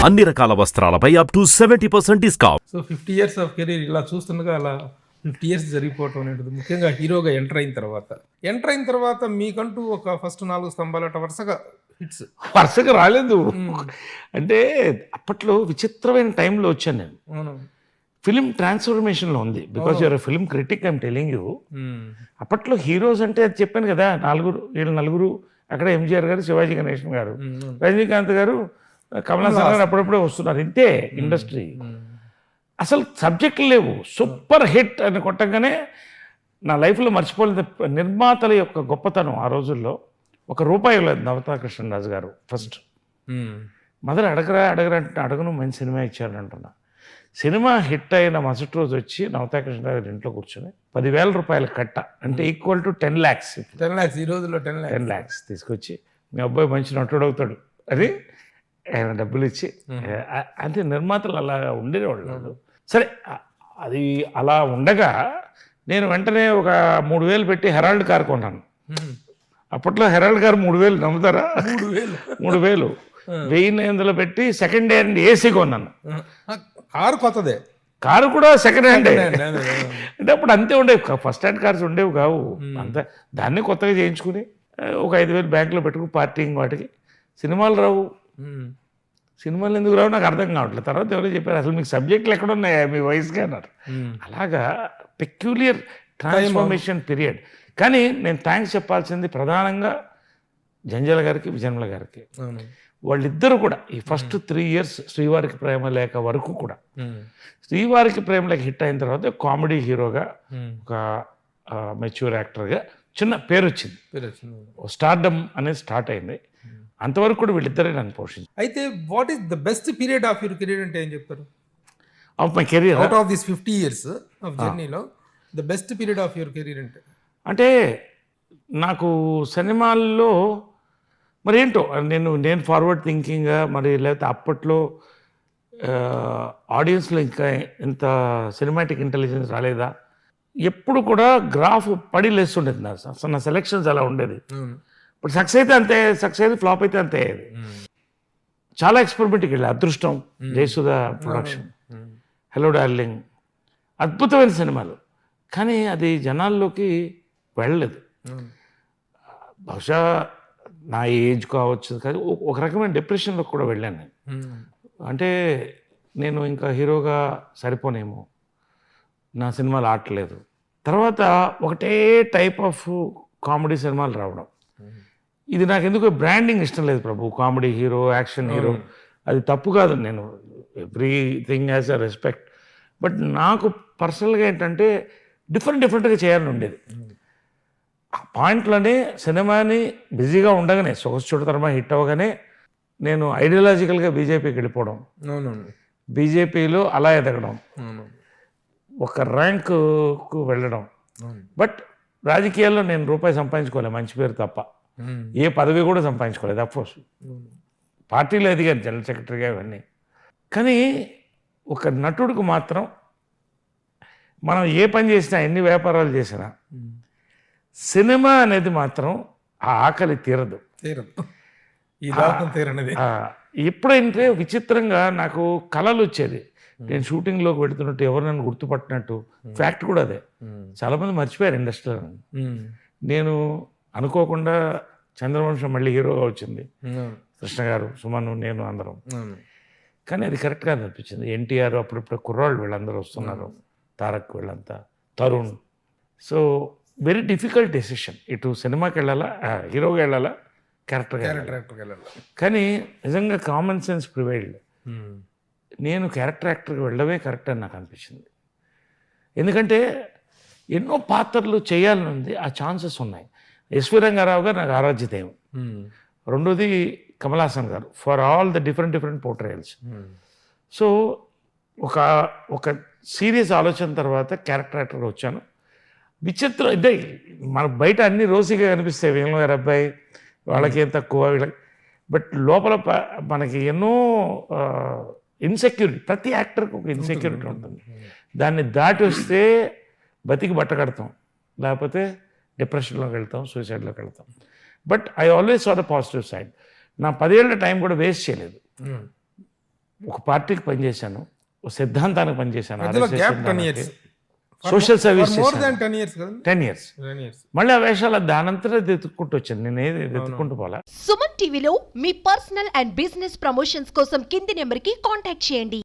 అన్ని రకాల వస్త్రాలపై up to 70% discount. So 50 years of career ఇలా చూస్తుండగా అలా 50 ఇయర్స్ జరిగిపోవటం అనేది ముఖ్యంగా హీరోగా ఎంటర్ అయిన తర్వాత మీకంటూ ఒక ఫస్ట్ 4 స్తంభాలు అట్లా వరుసగా రాలేదు. అంటే అప్పట్లో విచిత్రమైన టైంలో వచ్చాను నేను. అవును. ఫిలిం ట్రాన్స్ఫర్మేషన్లో ఉంది. Because you're film critic I'm telling you. అప్పట్లో హీరోస్ అంటే అది చెప్పాను కదా, వీళ్ళు నలుగురు, అక్కడ ఎంజీఆర్ గారు, శివాజీ గణేశన్ గారు, రజనీకాంత్ గారు, కమల్ హాసన్ గారు అప్పుడప్పుడే వస్తున్నారు. ఇంతే ఇండస్ట్రీ. అసలు సబ్జెక్టులు లేవు. సూపర్ హిట్ అని కొట్టగానే నా లైఫ్లో మర్చిపోలేదు నిర్మాతల యొక్క గొప్పతనం. ఆ రోజుల్లో ₹1 లేదు నవతా కృష్ణరాజు గారు ఫస్ట్. మదర్ అడగరా అంటే అడగను, మంచి సినిమా ఇచ్చారు అంటున్నా. సినిమా హిట్ అయిన మరుసటి రోజు వచ్చి నవతా కృష్ణరాజు గారి ఇంట్లో కూర్చొని ₹10,000 కట్ట, అంటే ఈక్వల్ టు 10 lakhs. ఈ రోజుల్లో 10 lakhs తీసుకొచ్చి మీ అబ్బాయి మంచి నటుడు అవుతాడు అని ఆయన డబ్బులు ఇచ్చి, అంటే నిర్మాతలు అలా ఉండేవాళ్ళు. సరే, అది అలా ఉండగా నేను వెంటనే ఒక 3,000 పెట్టి హెరాల్డ్ కార్ కొన్నాను. అప్పట్లో హెరాల్డ్ కార్ 3,000, నమ్ముతారా? 3,000 1,900 పెట్టి సెకండ్ హ్యాండ్ ఏసీ కొన్నాను. కారు కొత్తదే, కారు కూడా సెకండ్ హ్యాండ్. అంటే అప్పుడు అంతే ఉండేవి, ఫస్ట్ హ్యాండ్ కార్స్ ఉండేవి కావు. అంతా దాన్ని కొత్తగా చేయించుకుని ఒక 5,000 బ్యాంకులో పెట్టుకుని పార్టీంగ్ వాటికి. సినిమాలు రావు. సినిమాలు ఎందుకు రావు నాకు అర్థం కావట్లేదు. తర్వాత ఎవరో చెప్పారు, అసలు మీకు సబ్జెక్టులు ఎక్కడ ఉన్నాయా మీ వయసుగా అన్నారు. అలాగా పెక్యులియర్ ట్రాన్స్ఫర్మేషన్ పీరియడ్. కానీ నేను థ్యాంక్స్ చెప్పాల్సింది ప్రధానంగా జంజాల గారికి, విజయన్మల గారికి. వాళ్ళిద్దరూ కూడా ఈ ఫస్ట్ 3 years శ్రీవారికి ప్రేమ లేక వరకు కూడా, శ్రీవారికి ప్రేమ లేక హిట్ అయిన తర్వాత కామెడీ హీరోగా, ఒక మెచ్యూర్ యాక్టర్గా చిన్న పేరు వచ్చింది. స్టార్డమ్ అనేది స్టార్ట్ అయింది. అంతవరకు కూడా వీళ్ళిద్దరే నన్ను పోషించారు. అయితే what is the best period of your career అంటే ఏం చెప్తారు? Of my career, out of this 50 years of జర్నీలో the best period of your career అంటే నాకు సినిమాల్లో మరి ఏంటో నేను ఫార్వర్డ్ థింకింగ్గా, మరి లేకపోతే అప్పట్లో ఆడియన్స్లో ఇంకా ఇంత సినిమాటిక్ ఇంటెలిజెన్స్ రాలేదా, ఎప్పుడు కూడా గ్రాఫ్ పడి లేస్తుండేది నా సెలెక్షన్స్ అలా ఉండేది. ఇప్పుడు సక్సెస్ అయితే అంతే, సక్సెస్ అయితే ఫ్లాప్ అయితే అంతే. చాలా ఎక్స్పెరిమెంట్కి వెళ్ళి అదృష్టం, జయసుధ ప్రొడక్షన్, హలో డార్లింగ్, అద్భుతమైన సినిమాలు. కానీ అది జనాల్లోకి వెళ్ళలేదు. బహుశా నా ఏజ్ కావచ్చు, కానీ ఒక రకమైన డిప్రెషన్లో కూడా వెళ్ళాను నేను. అంటే నేను ఇంకా హీరోగా సరిపోనేమో, నా సినిమాలు ఆడలేదు. తర్వాత ఒకటే టైప్ ఆఫ్ కామెడీ సినిమాలు రావడం, ఇది నాకు ఎందుకు బ్రాండింగ్ ఇష్టం లేదు ప్రభు. కామెడీ హీరో, యాక్షన్ హీరో, అది తప్పు కాదు. నేను everything has a respect. But నాకు పర్సనల్గా ఏంటంటే డిఫరెంట్గా చేయాలని ఉండేది. ఆ పాయింట్లోనే సినిమాని బిజీగా ఉండగానే సొగసుచుడతరమా హిట్ అవ్వగానే నేను ఐడియాలజికల్గా బీజేపీకి వెళ్ళిపోవడం, బీజేపీలో అలా ఎదగడం, ఒక ర్యాంకుకు వెళ్ళడం. బట్ రాజకీయాల్లో నేను రూపాయి సంపాదించుకోలేదు, మంచి పేరు తప్ప. ఏ పదవి కూడా సంపాదించుకోలేదు. అఫ్కోర్స్ పార్టీలో ఎదిగాను, జనరల్ సెక్రటరీగా, ఇవన్నీ. కానీ ఒక నటుడికి మాత్రం మనం ఏ పని చేసినా, ఎన్ని వ్యాపారాలు చేసినా, సినిమా అనేది మాత్రం ఆ ఆకలి తీరదు. ఎప్పుడంటే విచిత్రంగా నాకు కళలు వచ్చేది. నేను షూటింగ్లోకి పెడుతున్నట్టు, ఎవరు నన్ను గుర్తుపట్టినట్టు. ఫ్యాక్ట్ కూడా అదే, చాలామంది మర్చిపోయారు ఇండస్ట్రీలో. నేను అనుకోకుండా చంద్రవంశం మళ్ళీ హీరోగా వచ్చింది, కృష్ణ గారు, సుమన్, నేను, అందరం. కానీ అది కరెక్ట్గా అనిపించింది. ఎన్టీఆర్, అప్పుడప్పుడు కుర్రాళ్ళు వీళ్ళందరూ వస్తున్నారు, తారక్, వీళ్ళంతా, Tarun. So very difficult decision, ఇటు సినిమాకి వెళ్ళాలా, హీరోగా వెళ్ళాలా, క్యారెక్టర్గా వెళ్ళాలా. కానీ నిజంగా కామన్ సెన్స్ ప్రివైల్డ్. నేను క్యారెక్టర్ యాక్టర్కి వెళ్ళడమే కరెక్ట్ అని నాకు అనిపించింది. ఎందుకంటే ఎన్నో పాత్రలు చేయాలని ఉంది, ఆ ఛాన్సెస్ ఉన్నాయి. ఎస్వి రంగారావు గారు నాకు ఆరాధ్య దైవం. రెండోది కమల్ హాసన్ గారు, for all the different portrayals. So ఒక సీరియస్ ఆలోచన తర్వాత క్యారెక్టర్ యాక్టర్గా వచ్చాను. విచిత్రం అంటే మనకు బయట అన్ని రోసిగా కనిపిస్తాయి, వేణు గారి అబ్బాయి, వాళ్ళకి ఏం తక్కువ, వీళ్ళకి. బట్ లోపల మనకి ఎన్నో ఇన్సెక్యూరిటీ, ప్రతి యాక్టర్కి ఒక ఇన్సెక్యూరిటీ ఉంటుంది. దాన్ని దాటి వస్తే బతికి బట్ట కడతాం, లేకపోతే డిప్రెషన్లోకి వెళ్తాం, సూసైడ్లోకి వెళ్తాం. But I always saw the positive side. నా 10 ఏళ్ల టైం కూడా వేస్ట్ చేయలేదు. ఒక పార్టీకి పనిచేశాను, ఒక సిద్ధాంతానికి పనిచేశాను, మధ్యలో gap 10 years. Social service more than 10 years కదా, 10 years. 10 years. మళ్ళీ ఆ వేషాలు దానంతరే వెతుక్కుంటూ వచ్చాను, నేను ఏది వెతుక్కుంటూ పోలా. సుమన్ టీవీలో మీ పర్సనల్ అండ్ బిజినెస్ ప్రమోషన్స్ కోసం కింది నెంబర్కి కాంటాక్ట్ చేయండి.